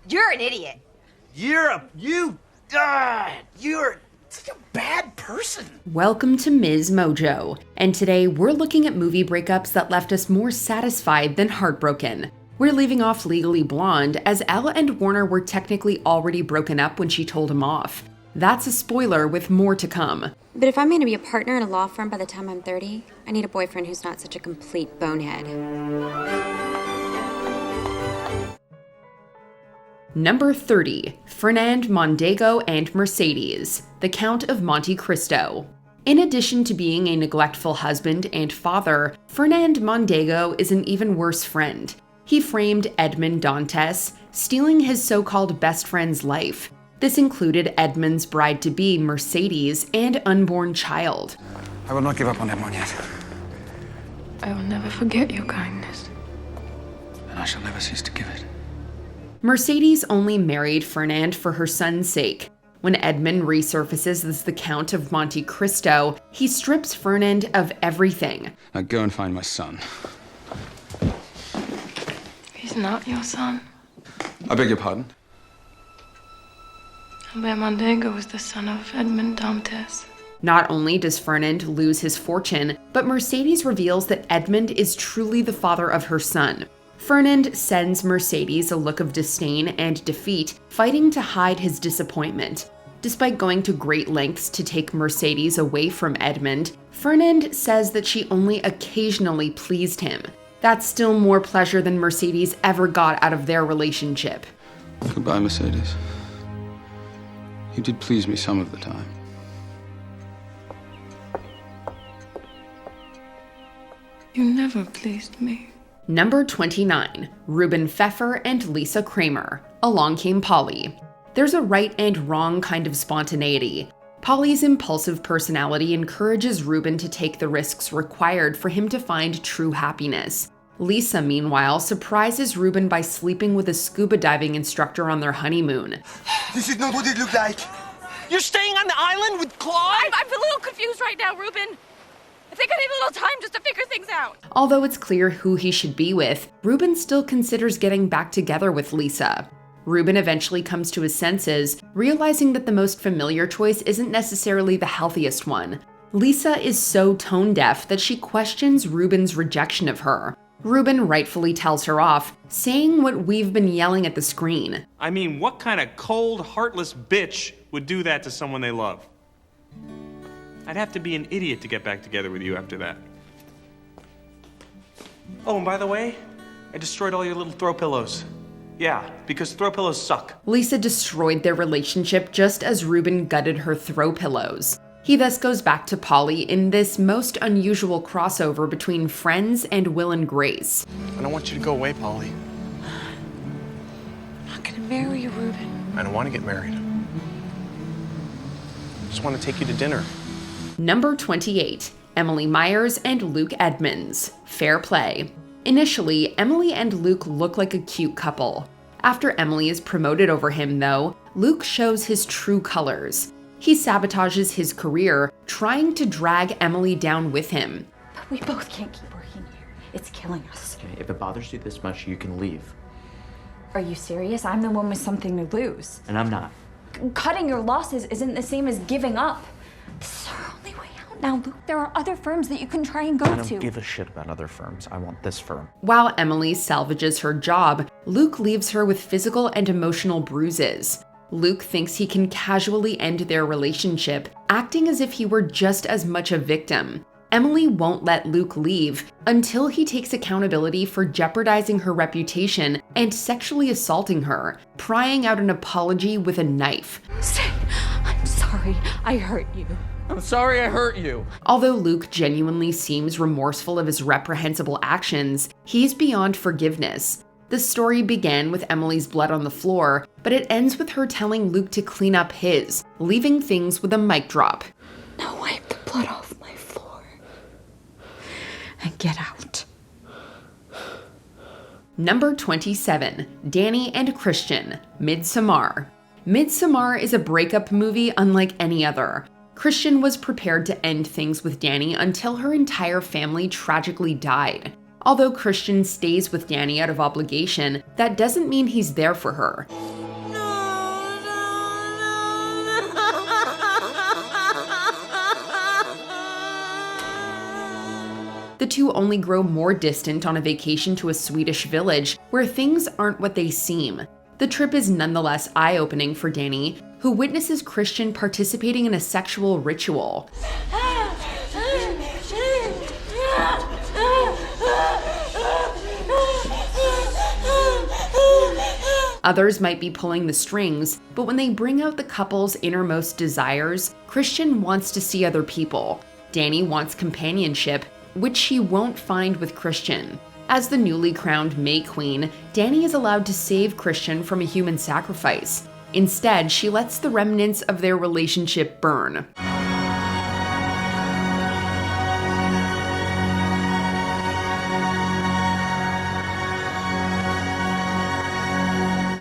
You're an idiot. You're such a bad person. Welcome to MsMojo, and today we're looking at movie breakups that left us more satisfied than heartbroken. We're leaving off Legally Blonde, as Elle and Warner were technically already broken up when she told him off. That's a spoiler with more to come. But if I'm going to be a partner in a law firm by the time I'm 30, I need a boyfriend who's not such a complete bonehead. Number 30, Fernand, Mondego, and Mercedes, The Count of Monte Cristo. In addition to being a neglectful husband and father, Fernand Mondego is an even worse friend. He framed Edmond Dantes, stealing his so-called best friend's life. This included Edmond's bride-to-be, Mercedes, and unborn child. I will not give up on Edmond yet. I will never forget your kindness. And I shall never cease to give it. Mercedes only married Fernand for her son's sake. When Edmond resurfaces as the Count of Monte Cristo, he strips Fernand of everything. Now go and find my son. He's not your son. I beg your pardon? Albert Mondego was the son of Edmond Dantes. Not only does Fernand lose his fortune, but Mercedes reveals that Edmond is truly the father of her son. Fernand sends Mercedes a look of disdain and defeat, fighting to hide his disappointment. Despite going to great lengths to take Mercedes away from Edmond, Fernand says that she only occasionally pleased him. That's still more pleasure than Mercedes ever got out of their relationship. Goodbye, Mercedes. You did please me some of the time. You never pleased me. Number 29, Reuben Pfeffer and Lisa Kramer, Along Came Polly. There's a right and wrong kind of spontaneity. Polly's impulsive personality encourages Reuben to take the risks required for him to find true happiness. Lisa, meanwhile, surprises Reuben by sleeping with a scuba diving instructor on their honeymoon. This is not what it looked like. You're staying on the island with Claude? I'm a little confused right now, Reuben. I think I need a little time just to figure things out. Although it's clear who he should be with, Reuben still considers getting back together with Lisa. Reuben eventually comes to his senses, realizing that the most familiar choice isn't necessarily the healthiest one. Lisa is so tone-deaf that she questions Reuben's rejection of her. Reuben rightfully tells her off, saying what we've been yelling at the screen. I mean, what kind of cold, heartless bitch would do that to someone they love? I'd have to be an idiot to get back together with you after that. Oh, and by the way, I destroyed all your little throw pillows. Yeah, because throw pillows suck. Lisa destroyed their relationship just as Reuben gutted her throw pillows. He thus goes back to Polly in this most unusual crossover between Friends and Will and Grace. I don't want you to go away, Polly. I'm not gonna marry you, Reuben. I don't want to get married. I just want to take you to dinner. Number 28, Emily Myers and Luke Edmonds, Fair Play. Initially, Emily and Luke look like a cute couple. After Emily is promoted over him, though, Luke shows his true colors. He sabotages his career, trying to drag Emily down with him. But we both can't keep working here. It's killing us. Okay, if it bothers you this much, you can leave. Are you serious? I'm the one with something to lose. And I'm not. Cutting your losses isn't the same as giving up. This is our only way out now, Luke. There are other firms that you can try and go to. I don't give a shit about other firms. I want this firm. While Emily salvages her job, Luke leaves her with physical and emotional bruises. Luke thinks he can casually end their relationship, acting as if he were just as much a victim. Emily won't let Luke leave until he takes accountability for jeopardizing her reputation and sexually assaulting her, prying out an apology with a knife. Say, I'm sorry, I hurt you. I'm sorry I hurt you. Although Luke genuinely seems remorseful of his reprehensible actions, he's beyond forgiveness. The story began with Emily's blood on the floor, but it ends with her telling Luke to clean up his, leaving things with a mic drop. Now wipe the blood off my floor and get out. Number 27, Dani and Christian, Midsommar. Midsommar is a breakup movie unlike any other. Christian was prepared to end things with Dani until her entire family tragically died. Although Christian stays with Dani out of obligation, that doesn't mean he's there for her. the two only grow more distant on a vacation to a Swedish village where things aren't what they seem. The trip is nonetheless eye-opening for Dani, who witnesses Christian participating in a sexual ritual. Others might be pulling the strings, but when they bring out the couple's innermost desires, Christian wants to see other people. Dani wants companionship, which she won't find with Christian. As the newly crowned May Queen, Dani is allowed to save Christian from a human sacrifice. Instead, she lets the remnants of their relationship burn.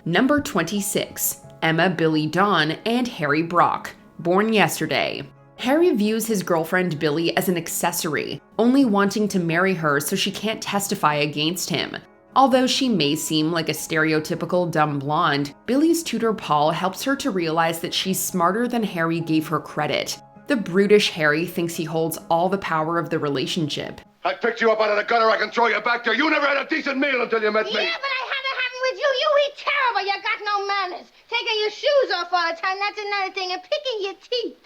Number 26. Emma Billie Dawn and Harry Brock, born yesterday. Harry views his girlfriend Billie as an accessory, only wanting to marry her so she can't testify against him. Although she may seem like a stereotypical dumb blonde, Billie's tutor Paul helps her to realize that she's smarter than Harry gave her credit. The brutish Harry thinks he holds all the power of the relationship. I picked you up out of the gutter, I can throw you back there. You never had a decent meal until you met me. Yeah, but I had it happen with you. You eat terrible. You got no manners. Taking your shoes off all the time, that's another thing. And picking your teeth.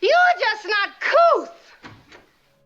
You're just not couth.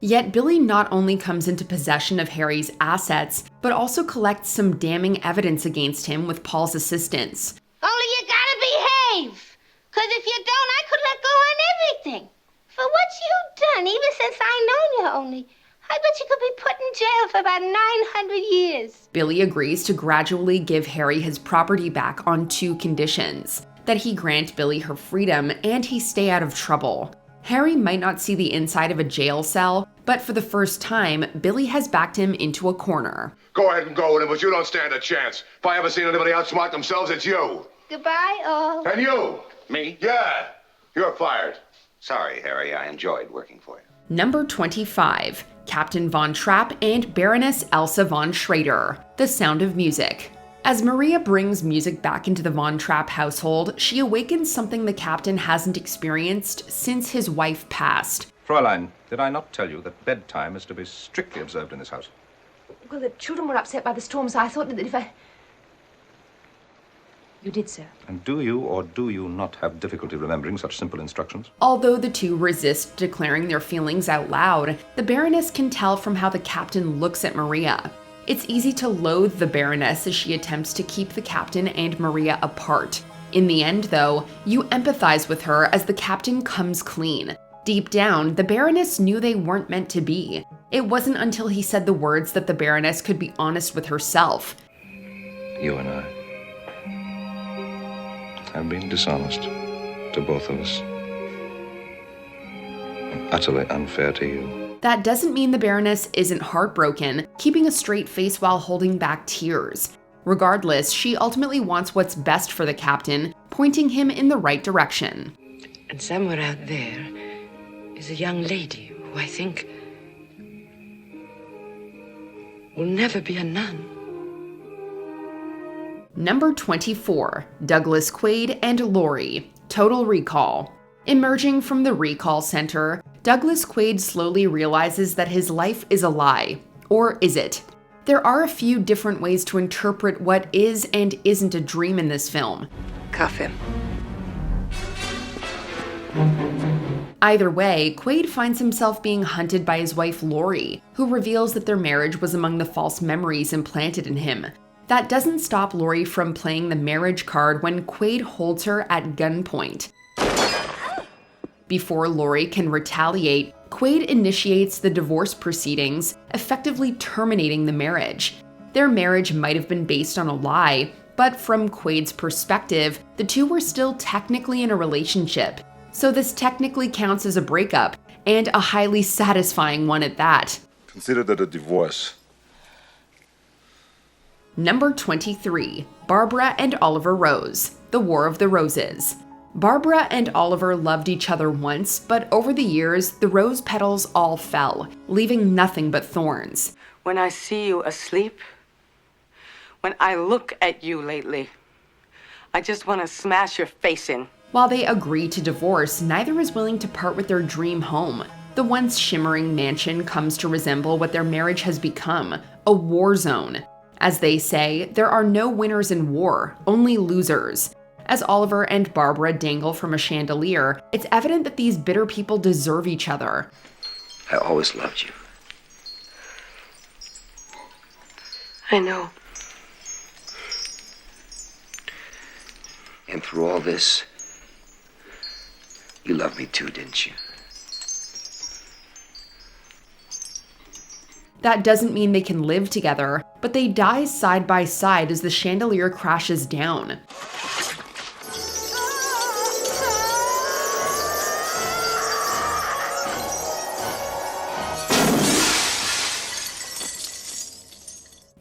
Yet Billie not only comes into possession of Harry's assets, but also collects some damning evidence against him with Paul's assistance. Only you gotta behave. Because if you don't, I could let go on everything. For what you've done, even since I known you only. I bet you could be put in jail for about 900 years. Billie agrees to gradually give Harry his property back on two conditions: that he grant Billie her freedom and he stay out of trouble. Harry might not see the inside of a jail cell, but for the first time, Billie has backed him into a corner. Go ahead and go with him, but you don't stand a chance. If I ever seen anybody outsmart themselves, it's you. Goodbye, all. And you. Me? Yeah, you're fired. Sorry, Harry, I enjoyed working for you. Number 25. Captain Von Trapp and Baroness Elsa von Schrader, The Sound of Music. As Maria brings music back into the Von Trapp household, she awakens something the captain hasn't experienced since his wife passed. Fräulein, did I not tell you that bedtime is to be strictly observed in this house? Well, the children were upset by the storm, so I thought that if I... You did, sir. And do you or do you not have difficulty remembering such simple instructions? Although the two resist declaring their feelings out loud, the Baroness can tell from how the captain looks at Maria. It's easy to loathe the Baroness as she attempts to keep the captain and Maria apart. In the end, though, you empathize with her as the captain comes clean. Deep down, the Baroness knew they weren't meant to be. It wasn't until he said the words that the Baroness could be honest with herself. You and I have been dishonest to both of us. And utterly unfair to you. That doesn't mean the Baroness isn't heartbroken, keeping a straight face while holding back tears. Regardless, she ultimately wants what's best for the captain, pointing him in the right direction. And somewhere out there is a young lady who I think will never be a nun. Number 24. Douglas Quaid and Laurie, Total Recall. Emerging from the recall center, Douglas Quaid slowly realizes that his life is a lie. Or is it? There are a few different ways to interpret what is and isn't a dream in this film. Cuff him. Either way, Quaid finds himself being hunted by his wife Laurie, who reveals that their marriage was among the false memories implanted in him. That doesn't stop Laurie from playing the marriage card when Quaid holds her at gunpoint. Before Laurie can retaliate, Quaid initiates the divorce proceedings, effectively terminating the marriage. Their marriage might have been based on a lie, but from Quaid's perspective, the two were still technically in a relationship. So this technically counts as a breakup, and a highly satisfying one at that. Consider that a divorce. Number 23. Barbara and Oliver Rose, The War of the Roses. Barbara and Oliver loved each other once, but over the years, the rose petals all fell, leaving nothing but thorns. When I see you asleep, when I look at you lately, I just want to smash your face in. While they agree to divorce, neither is willing to part with their dream home. The once shimmering mansion comes to resemble what their marriage has become, a war zone. As they say, there are no winners in war, only losers. As Oliver and Barbara dangle from a chandelier, it's evident that these bitter people deserve each other. I always loved you. I know. And through all this, you loved me too, didn't you? That doesn't mean they can live together, but they die side by side as the chandelier crashes down.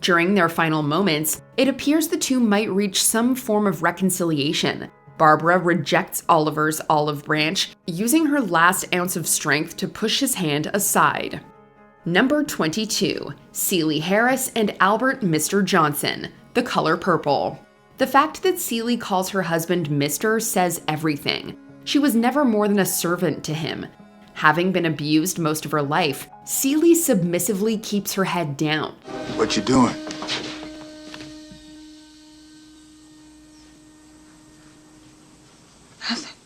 During their final moments, it appears the two might reach some form of reconciliation. Barbara rejects Oliver's olive branch, using her last ounce of strength to push his hand aside. Number 22, Celie Harris and Albert Mr. Johnson, The Color Purple. The fact that Celie calls her husband Mr. says everything. She was never more than a servant to him. Having been abused most of her life, Celie submissively keeps her head down. What you doing? Nothing.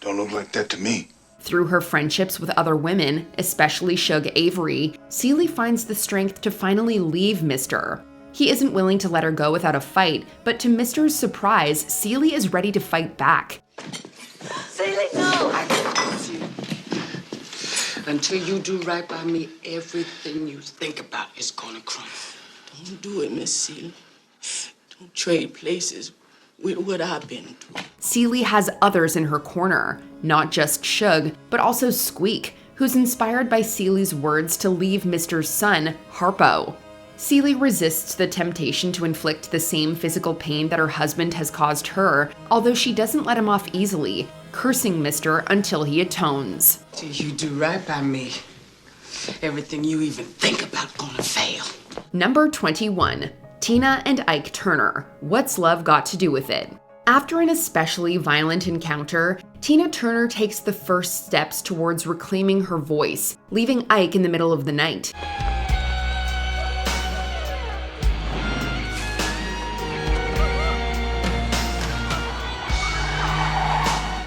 Don't look like that to me. Through her friendships with other women, especially Shug Avery, Celie finds the strength to finally leave Mr. He isn't willing to let her go without a fight, but to Mr.'s surprise, Celie is ready to fight back. Celie, no! I promise you. Until you do right by me, everything you think about is gonna crumble. Don't do it, Miss Celie. Don't trade places with what I've been through. Celie has others in her corner, not just Shug, but also Squeak, who's inspired by Celie's words to leave Mr.'s son, Harpo. Celie resists the temptation to inflict the same physical pain that her husband has caused her, although she doesn't let him off easily, cursing Mr. until he atones. Till you do right by me, everything you even think about gonna fail. Number 21, Tina and Ike Turner, What's Love Got to Do with It? After an especially violent encounter, Tina Turner takes the first steps towards reclaiming her voice, leaving Ike in the middle of the night.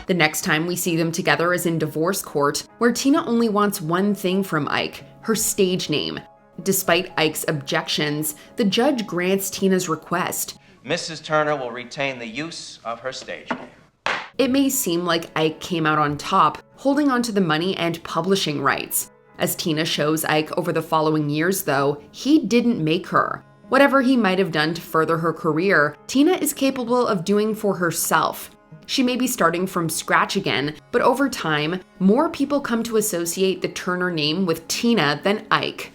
The next time we see them together is in divorce court, where Tina only wants one thing from Ike, her stage name. Despite Ike's objections, the judge grants Tina's request. Mrs. Turner will retain the use of her stage name. It may seem like Ike came out on top, holding onto the money and publishing rights. As Tina shows Ike over the following years, though, he didn't make her. Whatever he might have done to further her career, Tina is capable of doing for herself. She may be starting from scratch again, but over time, more people come to associate the Turner name with Tina than Ike.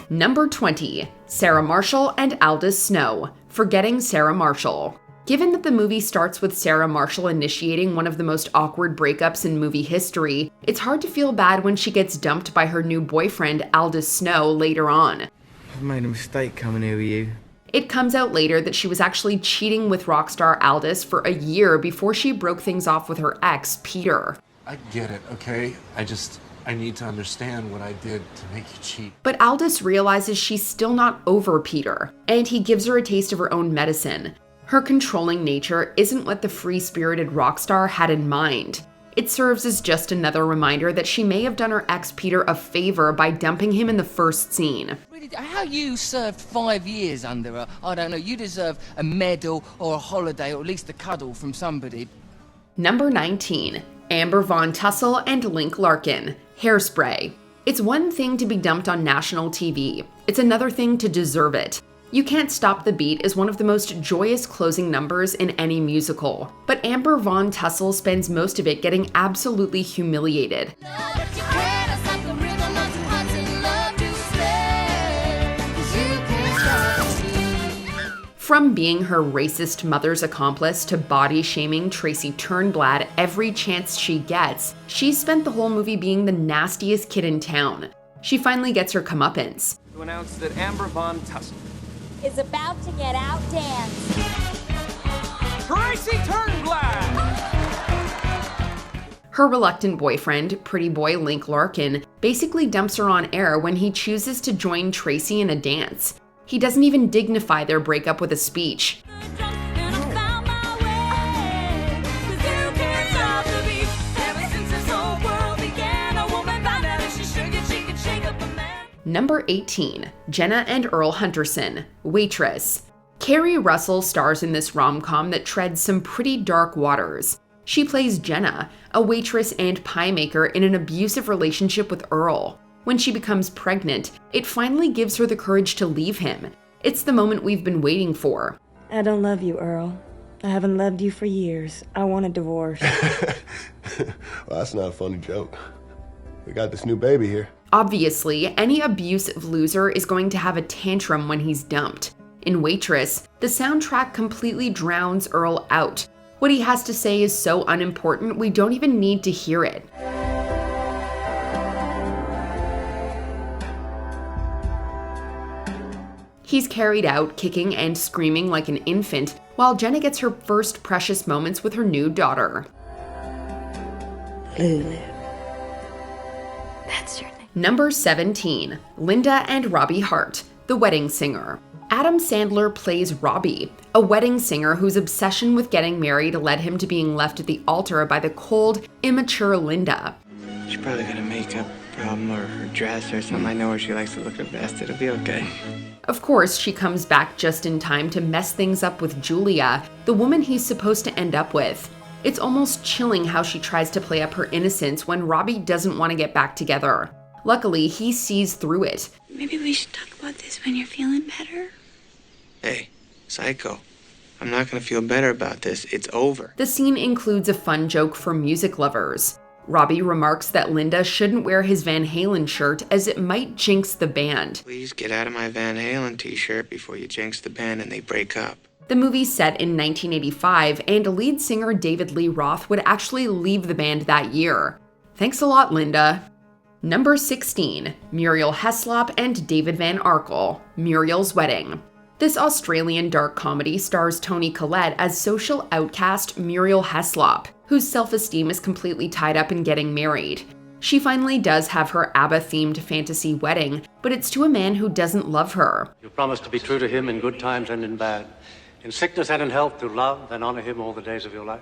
Number 20, Sarah Marshall and Aldous Snow, Forgetting Sarah Marshall. Given that the movie starts with Sarah Marshall initiating one of the most awkward breakups in movie history, it's hard to feel bad when she gets dumped by her new boyfriend, Aldous Snow, later on. I've made a mistake coming here with you. It comes out later that she was actually cheating with rock star Aldous for a year before she broke things off with her ex, Peter. I get it, okay? I need to understand what I did to make you cheat. But Aldous realizes she's still not over Peter, and he gives her a taste of her own medicine. Her controlling nature isn't what the free-spirited rock star had in mind. It serves as just another reminder that she may have done her ex Peter a favor by dumping him in the first scene. How you served 5 years under her, I don't know, you deserve a medal or a holiday or at least a cuddle from somebody. Number 19, Amber Von Tussle and Link Larkin, Hairspray. It's one thing to be dumped on national TV. It's another thing to deserve it. You Can't Stop the Beat is one of the most joyous closing numbers in any musical, but Amber Von Tussle spends most of it getting absolutely humiliated. From being her racist mother's accomplice to body-shaming Tracy Turnblad every chance she gets, she's spent the whole movie being the nastiest kid in town. She finally gets her comeuppance. To announce that Amber Von Tussle is about to get outdanced. Tracy Turnblad! Her reluctant boyfriend, pretty boy Link Larkin, basically dumps her on air when he chooses to join Tracy in a dance. He doesn't even dignify their breakup with a speech. Number 18, Jenna and Earl Hunterson, Waitress. Carrie Russell stars in this rom-com that treads some pretty dark waters. She plays Jenna, a waitress and pie maker in an abusive relationship with Earl. When she becomes pregnant, it finally gives her the courage to leave him. It's the moment we've been waiting for. I don't love you, Earl. I haven't loved you for years. I want a divorce. Well, that's not a funny joke. We got this new baby here. Obviously, any abusive loser is going to have a tantrum when he's dumped. In Waitress, the soundtrack completely drowns Earl out. What he has to say is so unimportant, we don't even need to hear it. He's carried out, kicking and screaming like an infant, while Jenna gets her first precious moments with her new daughter. Lulu. That's your name. Number 17, Linda and Robbie Hart, The Wedding Singer. Adam Sandler plays Robbie, a wedding singer whose obsession with getting married led him to being left at the altar by the cold, immature Linda. She's probably got a makeup problem or her dress or something. I know her, she likes to look her best. It'll be okay. Of course, she comes back just in time to mess things up with Julia, the woman he's supposed to end up with. It's almost chilling how she tries to play up her innocence when Robbie doesn't want to get back together. Luckily, he sees through it. Maybe we should talk about this when you're feeling better. Hey, psycho. I'm not gonna feel better about this. It's over. The scene includes a fun joke for music lovers. Robbie remarks that Linda shouldn't wear his Van Halen shirt as it might jinx the band. Please get out of my Van Halen t-shirt before you jinx the band and they break up. The movie's set in 1985, and lead singer David Lee Roth would actually leave the band that year. Thanks a lot, Linda. Number 16, Muriel Heslop and David Van Arkel, Muriel's Wedding. This Australian dark comedy stars Toni Collette as social outcast Muriel Heslop, whose self-esteem is completely tied up in getting married. She finally does have her ABBA-themed fantasy wedding, but it's to a man who doesn't love her. You promise to be true to him in good times and in bad, in sickness and in health, to love and honor him all the days of your life?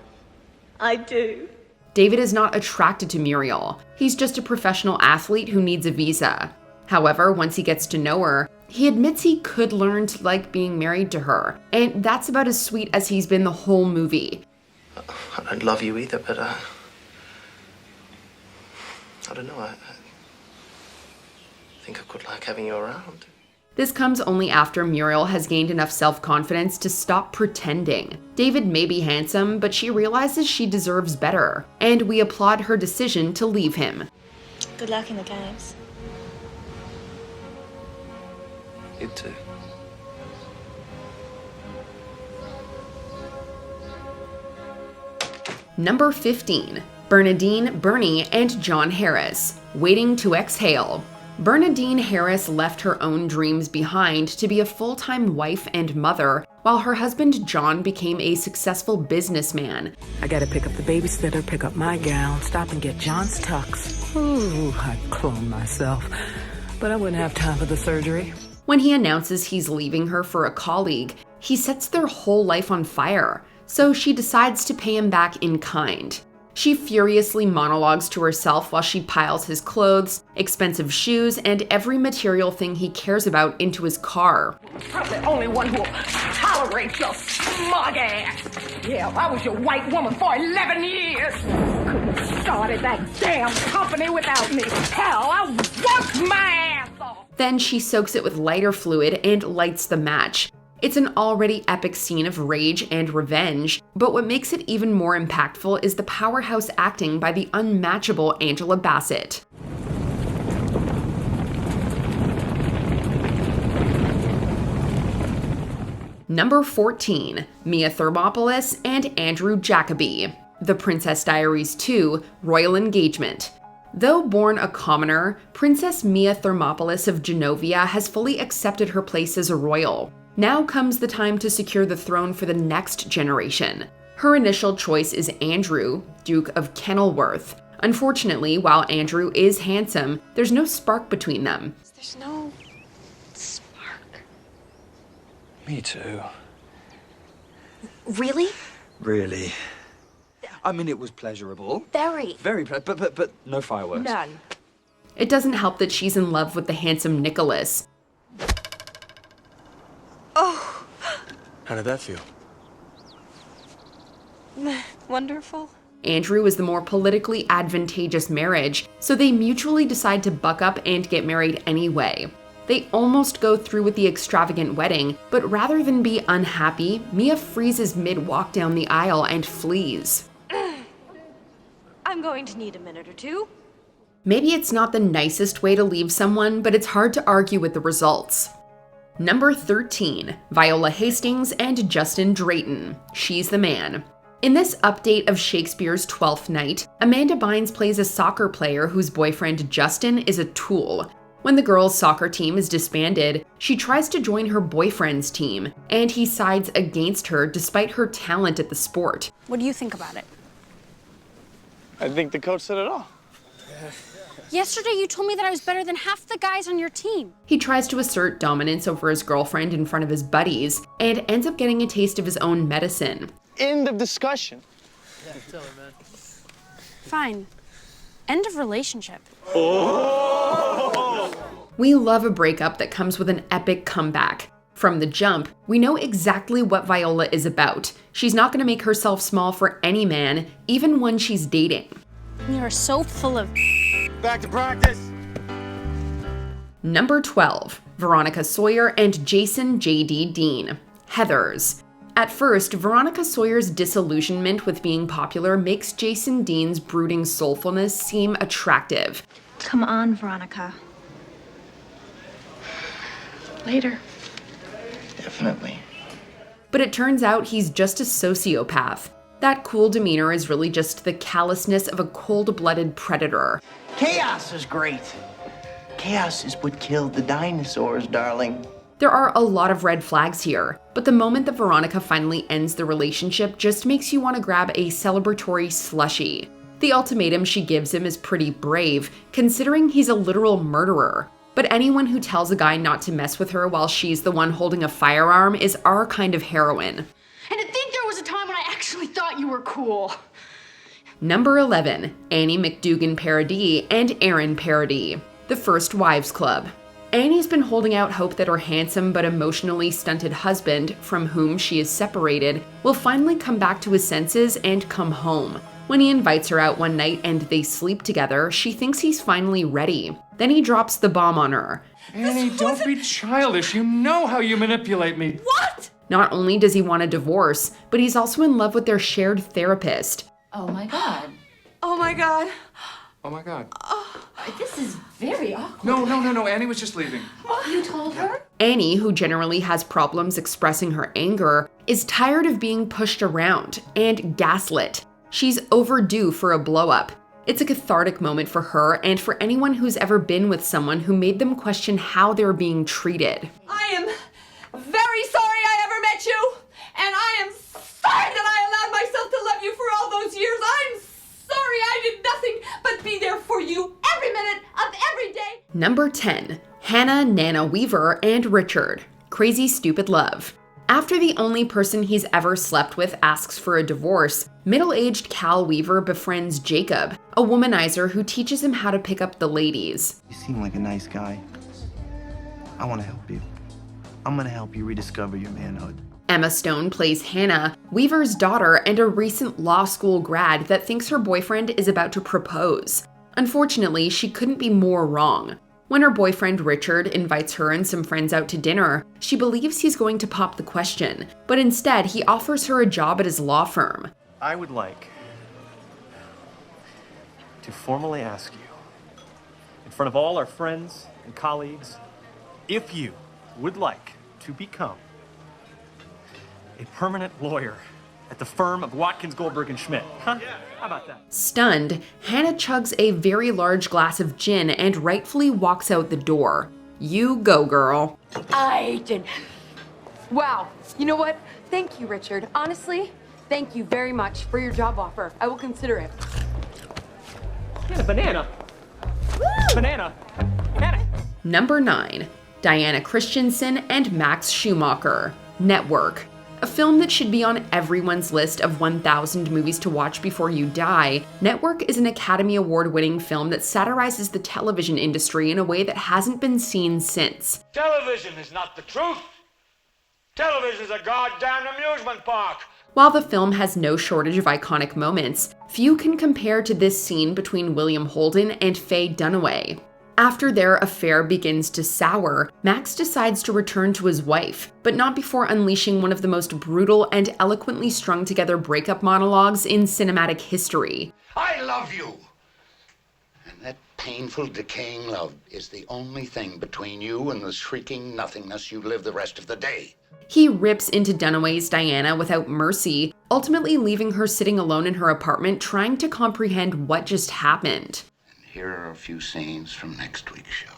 I do. David is not attracted to Muriel. He's just a professional athlete who needs a visa. However, once he gets to know her, he admits he could learn to like being married to her, and that's about as sweet as he's been the whole movie. I don't love you either, but I don't know. I think I could like having you around. This comes only after Muriel has gained enough self-confidence to stop pretending. David may be handsome, but she realizes she deserves better, and we applaud her decision to leave him. Good luck in the games. You too. Number 15, Bernadine, Bernie, and John Harris, Waiting to Exhale. Bernadine Harris left her own dreams behind to be a full-time wife and mother, while her husband John became a successful businessman. I gotta pick up the babysitter, pick up my gown, stop and get John's tux. Ooh, I'd clone myself, but I wouldn't have time for the surgery. When he announces he's leaving her for a colleague, he sets their whole life on fire, so she decides to pay him back in kind. She furiously monologues to herself while she piles his clothes, expensive shoes, and every material thing he cares about into his car. I'm the only one who'll tolerate your smug ass. Yeah, I was your white woman for 11 years. Couldn't have started that damn company without me. Hell, I worked my ass off. Then she soaks it with lighter fluid and lights the match. It's an already epic scene of rage and revenge, but what makes it even more impactful is the powerhouse acting by the unmatchable Angela Bassett. Number 14, Mia Thermopolis and Andrew Jacobi, The Princess Diaries 2, Royal Engagement. Though born a commoner, Princess Mia Thermopolis of Genovia has fully accepted her place as a royal. Now comes the time to secure the throne for the next generation. Her initial choice is Andrew, Duke of Kenilworth. Unfortunately, while Andrew is handsome, there's no spark between them. There's no spark. Me too. Really? Really. I mean, it was pleasurable. Very. But no fireworks. None. It doesn't help that she's in love with the handsome Nicholas. Oh. How did that feel? Wonderful. Andrew is the more politically advantageous marriage, so they mutually decide to buck up and get married anyway. They almost go through with the extravagant wedding, but rather than be unhappy, Mia freezes mid-walk down the aisle and flees. I'm going to need a minute or two. Maybe it's not the nicest way to leave someone, but it's hard to argue with the results. Number 13, Viola Hastings and Justin Drayton. She's the man. In this update of Shakespeare's Twelfth Night, Amanda Bynes plays a soccer player whose boyfriend Justin is a tool. When the girls' soccer team is disbanded, she tries to join her boyfriend's team, and he sides against her despite her talent at the sport. What do you think about it? I think the coach said it all. Yesterday you told me that I was better than half the guys on your team. He tries to assert dominance over his girlfriend in front of his buddies, and ends up getting a taste of his own medicine. End of discussion. Yeah, tell her, man. Fine. End of relationship. Oh! We love a breakup that comes with an epic comeback. From the jump, we know exactly what Viola is about. She's not going to make herself small for any man, even one she's dating. You are so full of... Back to practice. Number 12, Veronica Sawyer and Jason J.D. Dean. Heathers. At first, Veronica Sawyer's disillusionment with being popular makes Jason Dean's brooding soulfulness seem attractive. Come on, Veronica. Later. Definitely. But it turns out he's just a sociopath. That cool demeanor is really just the callousness of a cold-blooded predator. Chaos is great. Chaos is what killed the dinosaurs, darling. There are a lot of red flags here, but the moment that Veronica finally ends the relationship just makes you want to grab a celebratory slushie. The ultimatum she gives him is pretty brave, considering he's a literal murderer. But anyone who tells a guy not to mess with her while she's the one holding a firearm is our kind of heroine. And to think there was a time when I actually thought you were cool. Number 11, Annie McDougan Paradis and Aaron Paradis, The First Wives Club. Annie's been holding out hope that her handsome but emotionally stunted husband, from whom she is separated, will finally come back to his senses and come home. When he invites her out one night and they sleep together, she thinks he's finally ready. Then he drops the bomb on her. Annie, don't be childish. You know how you manipulate me. What? Not only does he want a divorce, but he's also in love with their shared therapist. Oh my God. Oh my God. Oh my God. This is very awkward. No. Annie was just leaving. You told her? Annie, who generally has problems expressing her anger, is tired of being pushed around and gaslit. She's overdue for a blow-up. It's a cathartic moment for her and for anyone who's ever been with someone who made them question how they're being treated. I am very sorry I ever met you, and I am sorry that I allowed myself to love you for all those years. I'm sorry I did nothing but be there for you every minute of every day. Number 10, Hannah Nana Weaver and Richard, Crazy Stupid Love. After the only person he's ever slept with asks for a divorce, middle-aged Cal Weaver befriends Jacob, a womanizer who teaches him how to pick up the ladies. You seem like a nice guy. I want to help you. I'm going to help you rediscover your manhood. Emma Stone plays Hannah, Weaver's daughter and a recent law school grad that thinks her boyfriend is about to propose. Unfortunately, she couldn't be more wrong. When her boyfriend Richard invites her and some friends out to dinner, she believes he's going to pop the question, but instead he offers her a job at his law firm. I would like to formally ask you, in front of all our friends and colleagues, if you would like to become a permanent lawyer at the firm of Watkins, Goldberg, and Schmidt. Huh? How about that? Stunned, Hannah chugs a very large glass of gin and rightfully walks out the door. You go, girl. I did. Wow. You know what? Thank you, Richard. Honestly, thank you very much for your job offer. I will consider it. Get a banana. Banana. Banana. Number 9. Diana Christensen and Max Schumacher, Network. A film that should be on everyone's list of 1,000 movies to watch before you die, Network is an Academy Award-winning film that satirizes the television industry in a way that hasn't been seen since. Television is not the truth. Television is a goddamn amusement park. While the film has no shortage of iconic moments, few can compare to this scene between William Holden and Faye Dunaway. After their affair begins to sour, Max decides to return to his wife, but not before unleashing one of the most brutal and eloquently strung together breakup monologues in cinematic history. I love you! And that painful, decaying love is the only thing between you and the shrieking nothingness you live the rest of the day. He rips into Dunaway's Diana without mercy, ultimately leaving her sitting alone in her apartment trying to comprehend what just happened. Here are a few scenes from next week's show.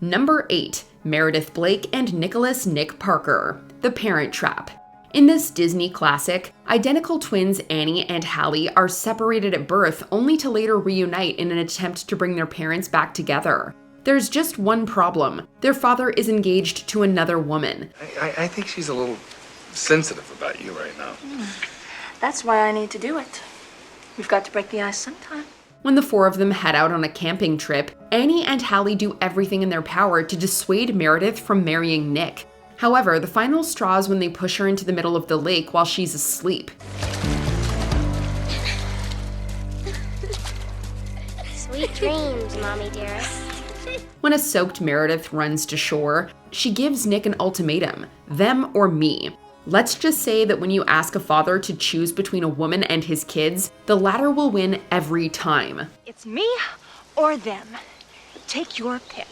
Number 8. Meredith Blake and Nicholas Nick Parker, The Parent Trap. In this Disney classic, identical twins Annie and Hallie are separated at birth only to later reunite in an attempt to bring their parents back together. There's just one problem. Their father is engaged to another woman. I think she's a little sensitive about you right now. That's why I need to do it. We've got to break the ice sometime. When the four of them head out on a camping trip, Annie and Hallie do everything in their power to dissuade Meredith from marrying Nick. However, the final straw is when they push her into the middle of the lake while she's asleep. Sweet dreams, Mommy dearest. When a soaked Meredith runs to shore, she gives Nick an ultimatum, them or me. Let's just say that when you ask a father to choose between a woman and his kids, the latter will win every time. It's me or them. Take your pick.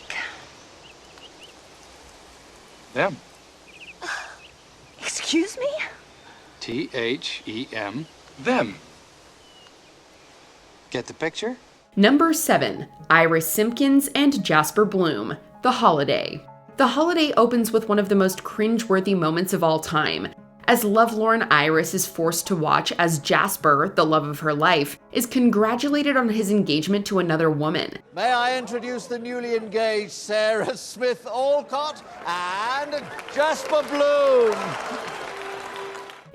Them. Excuse me? T-H-E-M. Them. Get the picture? Number 7. Iris Simpkins and Jasper Bloom, The Holiday. The Holiday opens with one of the most cringe-worthy moments of all time, as lovelorn Iris is forced to watch as Jasper, the love of her life, is congratulated on his engagement to another woman. May I introduce the newly engaged Sarah Smith Alcott and Jasper Bloom.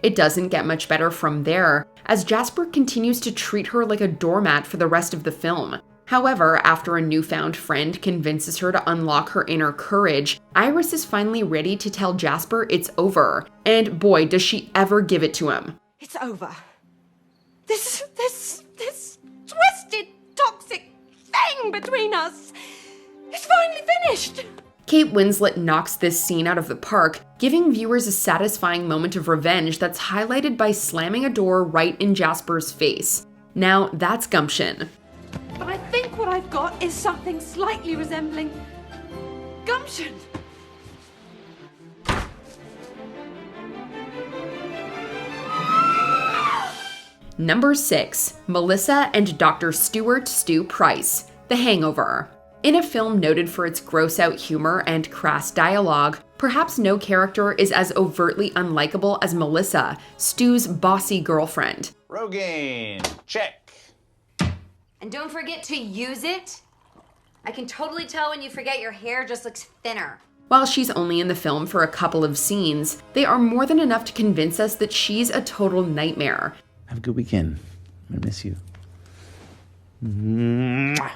It doesn't get much better from there, as Jasper continues to treat her like a doormat for the rest of the film. However, after a newfound friend convinces her to unlock her inner courage, Iris is finally ready to tell Jasper it's over. And boy, does she ever give it to him. It's over. This twisted, toxic thing between us is finally finished. Kate Winslet knocks this scene out of the park, giving viewers a satisfying moment of revenge that's highlighted by slamming a door right in Jasper's face. Now, that's gumption. But I think what I've got is something slightly resembling gumption. Number 6. Melissa and Dr. Stuart Stu Price, The Hangover. In a film noted for its gross-out humor and crass dialogue, perhaps no character is as overtly unlikable as Melissa, Stu's bossy girlfriend. Rogaine, check. And don't forget to use it. I can totally tell when you forget your hair just looks thinner. While she's only in the film for a couple of scenes, they are more than enough to convince us that she's a total nightmare. Have a good weekend. I'm gonna miss you. Mwah.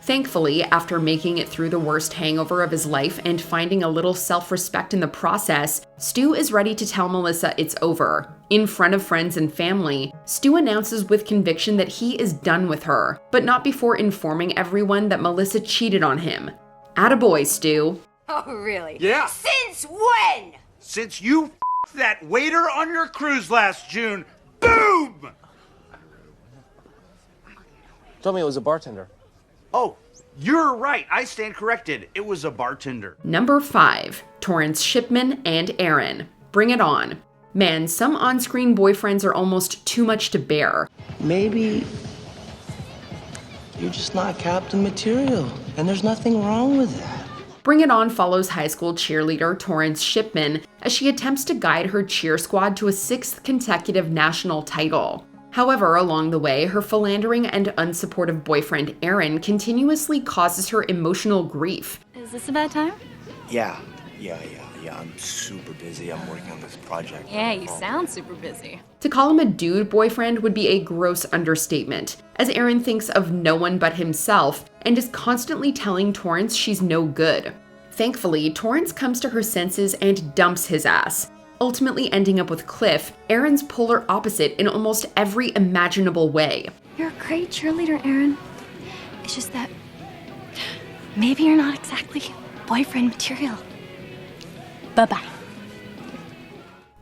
Thankfully, after making it through the worst hangover of his life and finding a little self-respect in the process, Stu is ready to tell Melissa it's over. In front of friends and family, Stu announces with conviction that he is done with her, but not before informing everyone that Melissa cheated on him. Attaboy, Stu. Oh, really? Yeah. Since when? Since you f***ed that waiter on your cruise last June. Boom! Told me it was a bartender. Oh, you're right. I stand corrected. It was a bartender. Number 5. Torrance Shipman and Aaron, Bring It On. Man, some on-screen boyfriends are almost too much to bear. Maybe You're just not Captain Material, and there's nothing wrong with that. Bring It On follows high school cheerleader Torrance Shipman as she attempts to guide her cheer squad to a 6th consecutive national title. However, along the way, her philandering and unsupportive boyfriend Aaron continuously causes her emotional grief. Is this a bad time? Yeah. I'm super busy. I'm working on this project. Yeah, you sound super busy. To call him a dude boyfriend would be a gross understatement, as Aaron thinks of no one but himself and is constantly telling Torrance she's no good. Thankfully, Torrance comes to her senses and dumps his ass, ultimately ending up with Cliff, Aaron's polar opposite in almost every imaginable way. You're a great cheerleader, Aaron. It's just that maybe you're not exactly boyfriend material. Bye-bye.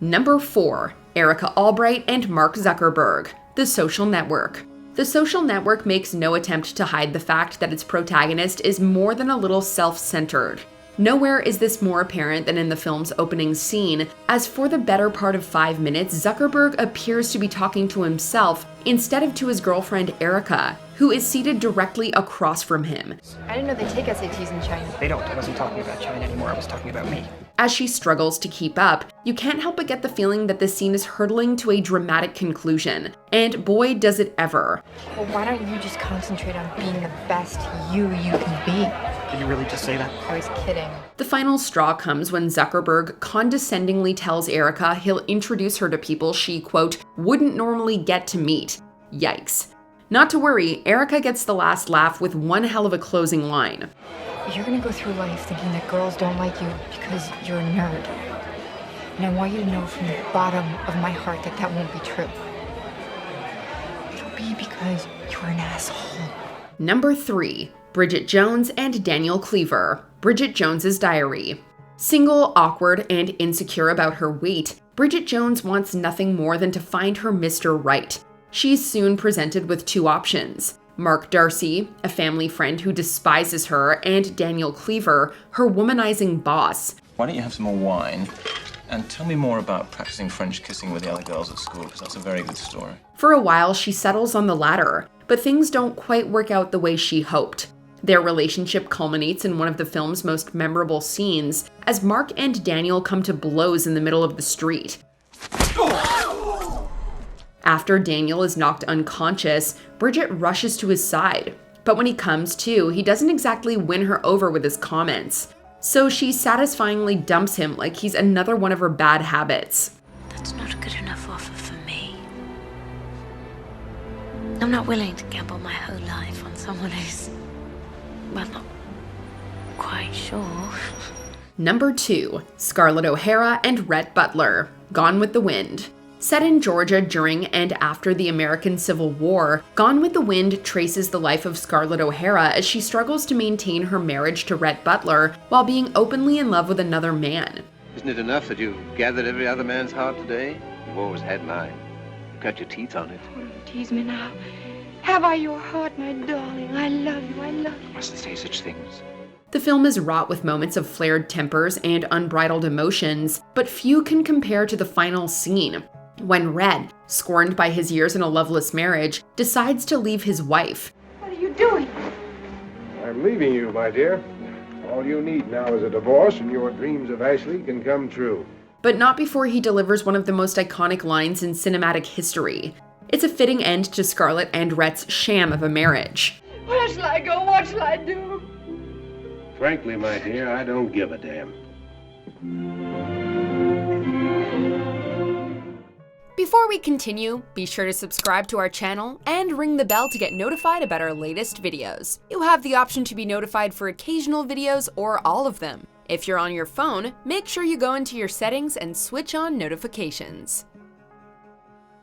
Number 4. Erica Albright and Mark Zuckerberg, The Social Network. The Social Network makes no attempt to hide the fact that its protagonist is more than a little self-centered. Nowhere is this more apparent than in the film's opening scene, as for the better part of 5 minutes, Zuckerberg appears to be talking to himself instead of to his girlfriend Erica, who is seated directly across from him. I didn't know they take SATs in China. They don't. I wasn't talking about China anymore. I was talking about me. As she struggles to keep up, you can't help but get the feeling that this scene is hurtling to a dramatic conclusion. And boy, does it ever. Well, why don't you just concentrate on being the best you can be? Did you really just say that? I was kidding. The final straw comes when Zuckerberg condescendingly tells Erica he'll introduce her to people she, quote, wouldn't normally get to meet. Yikes. Not to worry, Erica gets the last laugh with one hell of a closing line. You're gonna go through life thinking that girls don't like you because you're a nerd. And I want you to know from the bottom of my heart that that won't be true. It'll be because you're an asshole. Number 3. Bridget Jones and Daniel Cleaver, Bridget Jones's Diary. Single, awkward, and insecure about her weight, Bridget Jones wants nothing more than to find her Mr. Right. She's soon presented with 2 options. Mark Darcy, a family friend who despises her, and Daniel Cleaver, her womanizing boss. Why don't you have some more wine and tell me more about practicing French kissing with the other girls at school, because that's a very good story. For a while, she settles on the latter, but things don't quite work out the way she hoped. Their relationship culminates in one of the film's most memorable scenes, as Mark and Daniel come to blows in the middle of the street. After Daniel is knocked unconscious, Bridget rushes to his side. But when he comes to, he doesn't exactly win her over with his comments. So she satisfyingly dumps him like he's another one of her bad habits. That's not a good enough offer for me. I'm not willing to gamble my whole life on someone who's, well, not quite sure. Number 2. Scarlett O'Hara and Rhett Butler, Gone with the Wind. Set in Georgia during and after the American Civil War, Gone with the Wind traces the life of Scarlett O'Hara as she struggles to maintain her marriage to Rhett Butler while being openly in love with another man. Isn't it enough that you've gathered every other man's heart today? You've always had mine. You've got your teeth on it. Oh, don't tease me now. Have I your heart, my darling? I love you, I love you. You mustn't say such things. The film is wrought with moments of flared tempers and unbridled emotions, but few can compare to the final scene, when Rhett, scorned by his years in a loveless marriage, decides to leave his wife. What are you doing? I'm leaving you, my dear. All you need now is a divorce, and your dreams of Ashley can come true. But not before he delivers one of the most iconic lines in cinematic history. It's a fitting end to Scarlett and Rhett's sham of a marriage. Where shall I go? What shall I do? Frankly, my dear, I don't give a damn. Before we continue, be sure to subscribe to our channel and ring the bell to get notified about our latest videos. You have the option to be notified for occasional videos or all of them. If you're on your phone, make sure you go into your settings and switch on notifications.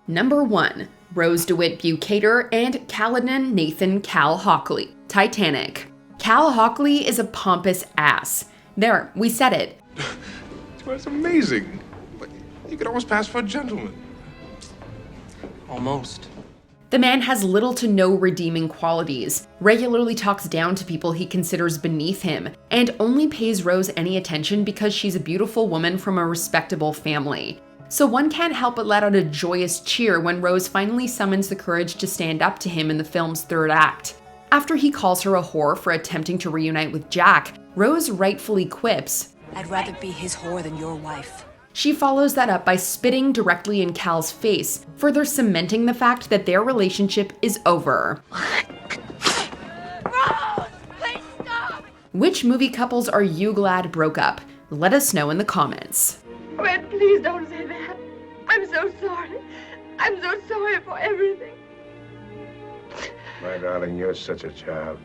Number 1. Rose DeWitt Bukater and Caledon Nathan Cal Hockley, Titanic. Cal Hockley is a pompous ass. There, we said it. It's amazing. You could almost pass for a gentleman. Almost. The man has little to no redeeming qualities, regularly talks down to people he considers beneath him, and only pays Rose any attention because she's a beautiful woman from a respectable family. So one can't help but let out a joyous cheer when Rose finally summons the courage to stand up to him in the film's third act. After he calls her a whore for attempting to reunite with Jack, Rose rightfully quips, "I'd rather be his whore than your wife." She follows that up by spitting directly in Cal's face, further cementing the fact that their relationship is over. Rose, please stop! Which movie couples are you glad broke up? Let us know in the comments. Rhett, please don't say that. I'm so sorry. I'm so sorry for everything. My darling, you're such a child.